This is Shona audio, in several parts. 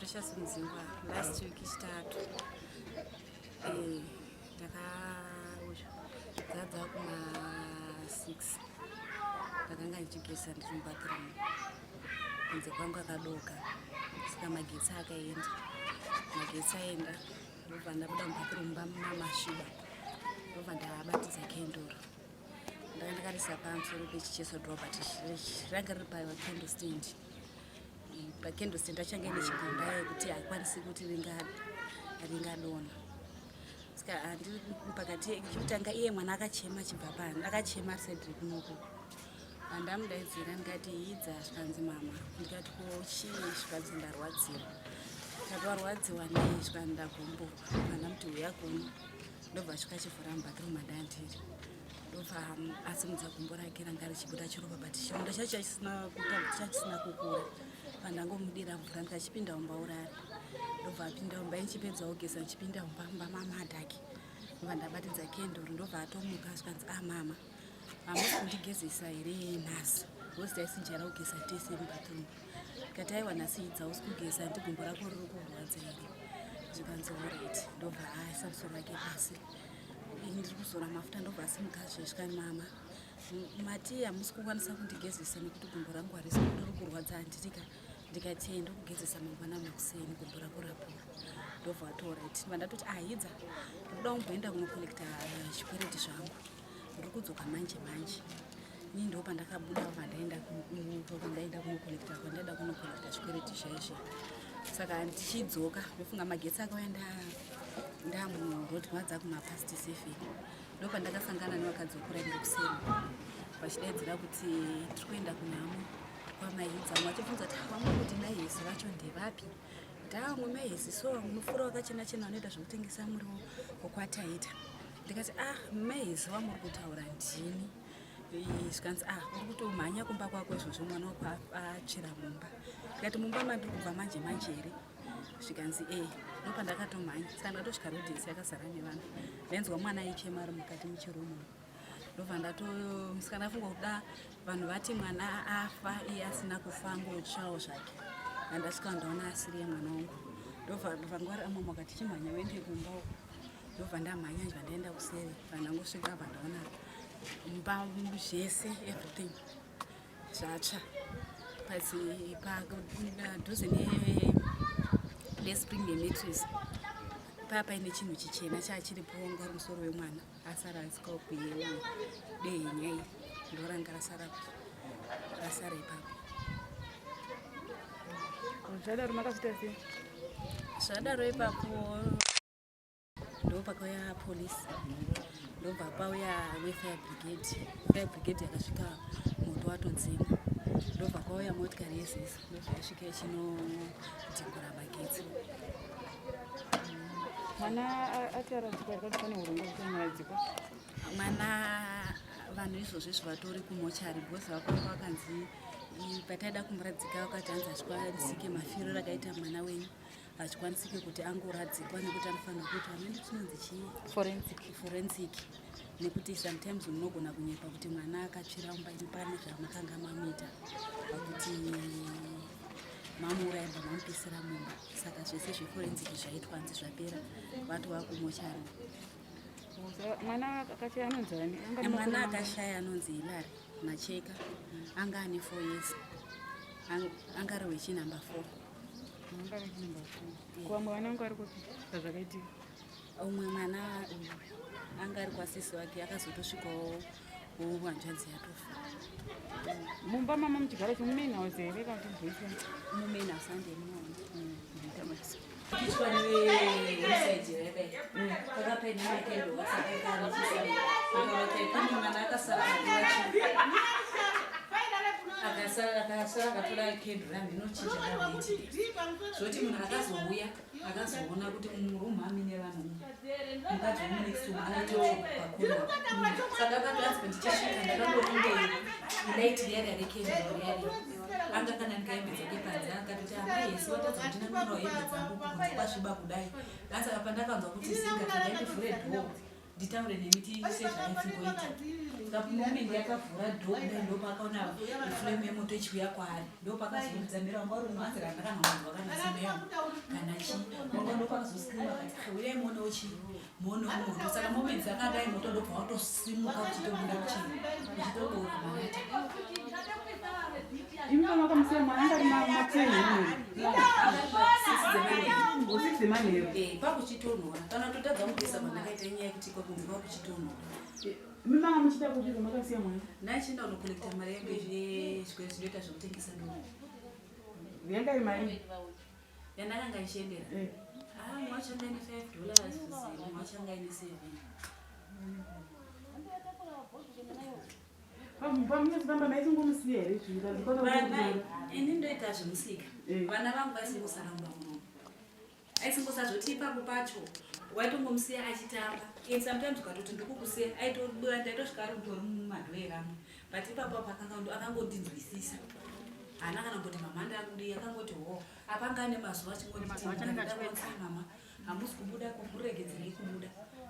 Precious Mudzingwa last week chitatu ndakadzadza kuma6 ndakanga ndichigeza ndiri mubathroom kunze kwangu akadoka saka magetsi aenda ndobva ndabuda mubathroom bamasviba ndobva ndabatidza kenduru ndakarisa pamusoro pechichesodhorobha ranga riri pacandle stand. Pakendo stand achange nechigamba yekuti hakwanisi kuti ringadona. Saka andiri pakati ekutanga iye mwana akachema chibva pano akachema Cedric kunoko. Andamudaidzira ndikati idza zvanzi mama ndikati kochii zvanzi ndarwadziwa. Ndakarwadziwa nei zvanzi ndagomborwa. Andamuti uya kuno ndobva asvika achivhura mubathroom mandandiri. Ndobva asimudza gombo rake ranga richibuda chiropa but chironda chacho chisina kukura. Pandangomudira mvura ndikachipinda mumba urari. Ndobva apinda mumba ichipedza kugeza ndichipinda mumba mamadhaki. Ndobva ndabatidza kenduru ndobva atomuka zvikanzi mama hamusi kundigezesa here nhasi ngozi taisinjara kugeza tese mubathroom. Ndikati aiwa nhasi idza usi kugeza ndigombo rako riri kurwadza here. Zvikanzi alright. Ndobva aisa musoro wake pasi ndiri kuzora mafuta ndobva asimuka zvezvikani mama mati hamusi kukwanisa kundigezesa nekuti gombo rangu harisi riri kurwadza handitika. Ndikati ndokugezesa mangwana makuseni gombo rako rapora. Ndobva ati alright. Vandatoti idza ndikuda kumboenda kunokolekta chikwereti zvangu ndiri kudzoka manje ini ndo pandakabuda pandaenda kunokolekta chikwereti chaizvo. Saka ndichidzoka ndofunga magetsi akawanda ndamuroad kwadza kumapast 7 ndopandakasangana nevakadzi vokura ndokuseri vachidaidzira kuti tiri kuenda kunhamo kwamaidza vachibvunza kuti vamwe kuti maihesi vacho ndevapi kuti amwe maihesi so munofura wakachena vanoita zvekutengesa muriwo wokwataita. Ndikati maihesi wamuri kutaura ndini zvikanzi uri kutomhanya kumba kwako izvozvo mwana wako achira mumba. Ndikati mumba mandiri kubva manje here. Zvikanzi ndopandakatomhanya saka ndatosvika rodhesi yakazara nevanhu ndainzwa mwana aichema ari mukati muchirumu. Ndobva ndamusika ndafunga kuda vanhu vati mwana afa iye asina kufa angotsvawo zvake. Andasvika ndaona asiriye mwana wangu. Ndobva ngwari amwe makati chimhanya uende kumba uko. Ndobva ndamhanya ndibva ndaenda kuseri pandangosvika bva ndaona mumba zvese everything zvatsva padhuze nespring nematris paya paine chinhu chichena chachiripo ngari musoro wemwana asara asikapo dehenya ndoranga rasara ipapo. Zvadaro makazvita sei? Zvadaro ipapo ndopakauya polisi ndobva pauya wefire brigade yakasvika moto watodzima. Ndobva kwauya motikari yezesa ndobva yasvika ichinodhingura magetsi. Mwana ati aradzikwa kuti pane urongwa kuti mwaradzikwa? Mwana vanhu izvozvo vatori kumochari bhozi vakwanga vakanzi pataida kumuradzika vakati hanzi achikwanisike mafiro rakaita mwana wenyu achikwanisike kuti angoradzikwa nekuti anofanira kuitwa nende chinonzi chii forensic nekuti sometimes munogona kunyepa kuti mwana akatsvira mumba pane zvamakanga mamuita kuti mamuurayamba mamupisira mumba. Saka zvese zveforensic zvaitwa hanzi zvapera vatova kumochari. Mwana akashaya anonzi ani? Mwana akashaya anonzi Hilary Macheka anga ane 4 years anga ari wechinumber 4. Kuamwe vana vangu vari kuti zvakaitika? Umwe mwana uyu anga ari kwasisi wake akazotosvikawo hanzvadzi yatofa. Mumba mama muchigara chomumain house here kana kuti mboisa? Mumain house andemuona. akasara akatora kenduru andinochinja zvoti munhu akazouya akazoona kuti murumu amine vanhu mukadzi womunext aitopakona. Saka akatoanzi ndichasvika ndakangoringe ilaiti yari rekenduru yari anga kana ndikaembe dzake panze akatoti amai yesi watadza kuti ndinamirawo hembe dzangu kunze kwasviba kudai. Saka pandakanzwa kuti singa ndaindivhure dhoo nditaure nemiti sezvaipfumboita moment yakavhura dhoda ndopakaona flame yemoto ichiuya kwaari ndopakazodzamira wanga uri unoanzira ndakanamadzwa kana simeyo kana chii wanga ndopakazoskrima kati uyai muonewo chii muonewo moto saka moment dzakadai moto ndobva watosimuka uchitobuda uchitoboka manata imba makamusiya mwana angari mamanero pakuchitonhora kana totadza mukuisa mwana akaita nyaya yekuti kwakunzi pakuchitonhora mimanga muchita kuti makasiya mwana nachienda unokolekta mari yangu zvikwereti zvinoita zvekutengesa ndono yanga iri mari yandakanga ichiendera mwachanga ine $5 mwachanga ine 7 pamunezvifamba maisongomusiya here ini ndoita zvemusika vana vangu vaisingosaramba muno aisingosazvoti ipapo pacho waitongomusiya achitamba and sometimes ukatoti ndikukusiya ndaitosvika ari utori mumadhoeramo but ipapo akangondinzwisisa hana kana kuti mama ndakudi akangoti ho apanga ane mazuva achingoditi mama hamusi kubuda kuregedzerei kubuda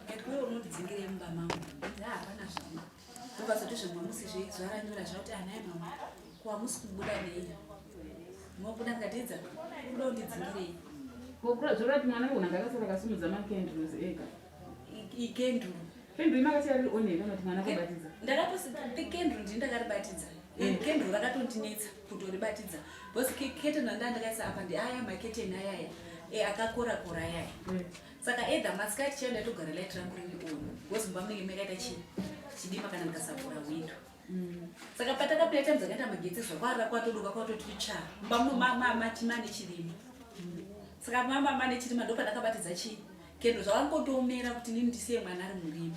kati kwewo unondidzingirei mumba mangu hapana zvino ndokazoti zvemwamusizve zvaranyora zvauti anai mama kuhamusi kubuda nei mobuda ngatidza kuda undidzingirei zvorati mwana unanga akasara akasimudza makenduru ega ikenduru kenduru imakasiya riri one kana kuti mwana akabatidza ndakatokenduru ndini ndakaribatidza kenduru rakatondinetsa kutoribatidza bcause keteni anda ndakaisa apa ndiaya maketeni ayaya akakora ayaya saka edha masikati chaenda togara light rangu riri ono bcause mumba munenge makaita chidima kana ndikasavhura windo saka patakapinda times akaita magetsi zvakwara kwatodoka kwatoti tsva mumba matimane chirimo saka mama nechirima ndo pandakabatidza chii kendo zvakangotomera kuti nini ndisiye mwana ari murima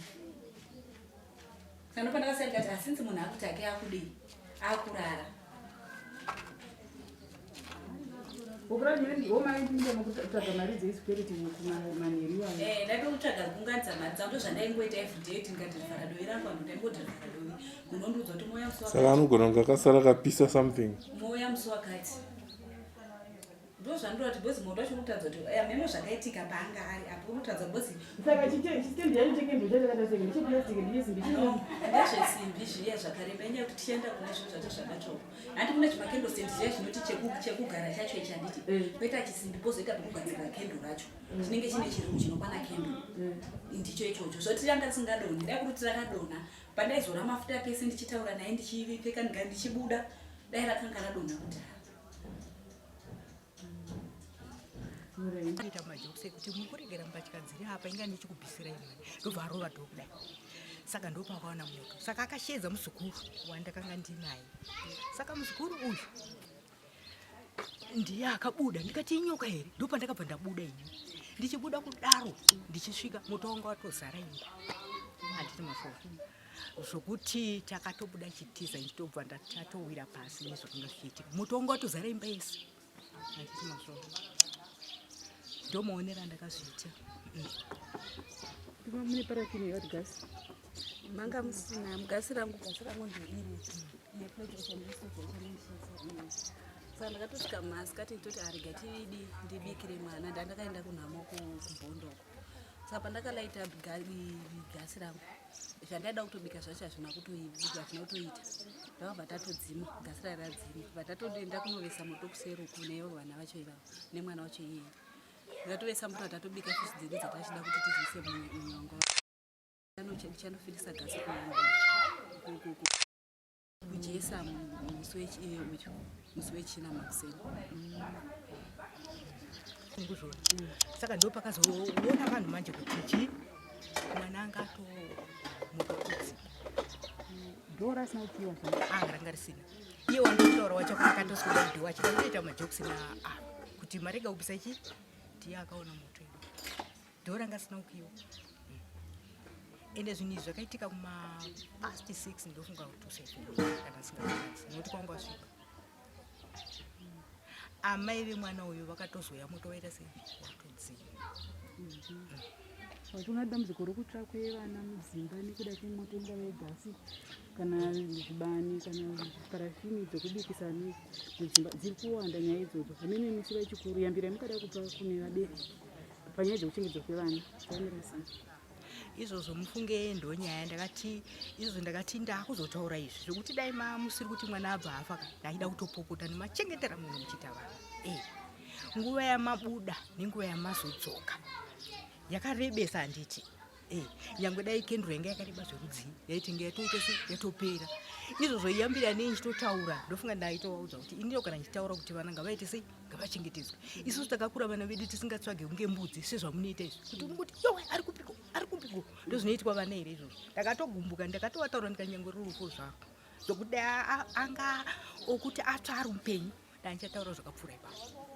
saka ndo pandakasiya ndikati asinzi munhu akuti ake akudei akurara kutsvaga mari dzeiswkereti kumanheriwa ndaitokutsvaga kunganisa mari dzangu zvandaingoita everyday tingati rivharadovi rangu vanhu ndaingoti rivharadovi munondiudza kuti moya musi saka anogona kunge akasara akapisa something moya musi wakati ndo zvandorati bhozi moto wacho unotadza kuti memo zvakaitika paanga ari apo unotadza bhozi saka chitendi yacho chekendo chachakata seke ndecheplastic ndesimbi ndezvesimbi zviya zvakareba inyaya kuti tichienda kune zvinhu zvacho zvakatsvoko handi kune chimakendo stand ziya zvinoti chekugara chacho ichi handiti poita chisimbi pozoita pekugadzirira kendo racho chinenge chine chirungu chinokwana kendo ndicho ichocho zvoti tanga tisingadoni dai kuti tirakadona pandaizora mafuta pese ndichitaura naye ndichipfeka ndichibuda dai rakanga radona kudhara kuita majokisi ekuti mukuregera mbatya dziri apa inga ndichikubvisira imwe ndobva arova dhokudai saka ndopakaona moto saka akashedza muzukuru wandakanga ndinaye saka muzukuru uyu ndiye akabuda ndikati inyoka here ndopa ndakabva ndabuda ini ndichibuda kudaro ndichisvika moto wanga watozara imba handiti maforo zvokuti takatobuda chitiza ndichitobva ndatowira pasi nezvakanga zvichiitika moto wanga watozara imba yese handiti maforo ndomaonera ndakazviita mune parafini yawati gasi manga musina gasi rangu ndiriri saka ndakatosvika masikati nditoti arega ndibikire mwana ndandakaenda kunhamo kumbondoko saka pandakalaita gasi rangu zvandaida kutobika zvacho hazvina kutoita ndakabva tatodzima gasi raradzima bva tatoenda kunovesa moto kusero kunevo vana vacho ivavo nemwana wacho iyeye ndatovesa moto tatobika fishi dzedu dzatachida kuti tiziise munyongo chanofilisa gasi kujesa musi wechina makuseni kuzvona saka ndo pakazoona vanhu manje kuti mwana angatomukokudzi ndo rasina kupiwa ranga risina iye wandotaura wacho akatosweda mudhi wacho vanoita majokisi kuti marega kupisa ichi ndiye akaona moto iwo ndo ranga risina kupiwa ende zvinhu izvi zvakaitika kuma past 6 ndofunga kuti 7 kana singaasi nokuti kwanga wasvika amai vemwana uyu vakatozoya moto waita sei watodzima wachiona dambudziko rokutsva kwevana mudzimba nekuda kwemoto inga vegasi kana zvibani kana parafini dzokubikisa mudzimba dziri kuwanda nyaya idzodzo hamene misi vachikuru yambirai mukada kupa kune vabereki panyaya dzekuchengetedzwa kwevana zvamirasana izvozvo mufunge ndonyaya ndakati izvozvo ndakati ndakuzotaura izvi zvokuti dai musiri kuti mwana abva afa ndaida kutopopota nemachengetera muno muchitaura nguva yamabuda nenguva yamazodzoka yakarebesa handiti nyangwe dai kenduru yanga yakareba zverudzii yaitenge yatoita yatopera izvozvo iyambira nei nchitotaura ndofunga ndaitovaudza kuti inino kana nchitaura kuti vana ngavaite sei ngavachengetedzwe isusu takakura vana vedu tisingatsvage kunge mbudzi sezvamunoita izvi kuti unongoti yowe ari kupiko ndozvinoitwa vana here izvozvo ndakatogumbuka ndakatovataura ndikanyange rurufu zvako zvokuti anga okuti atsva ari mupenyu dai ndichataura zvakapfuura ipapo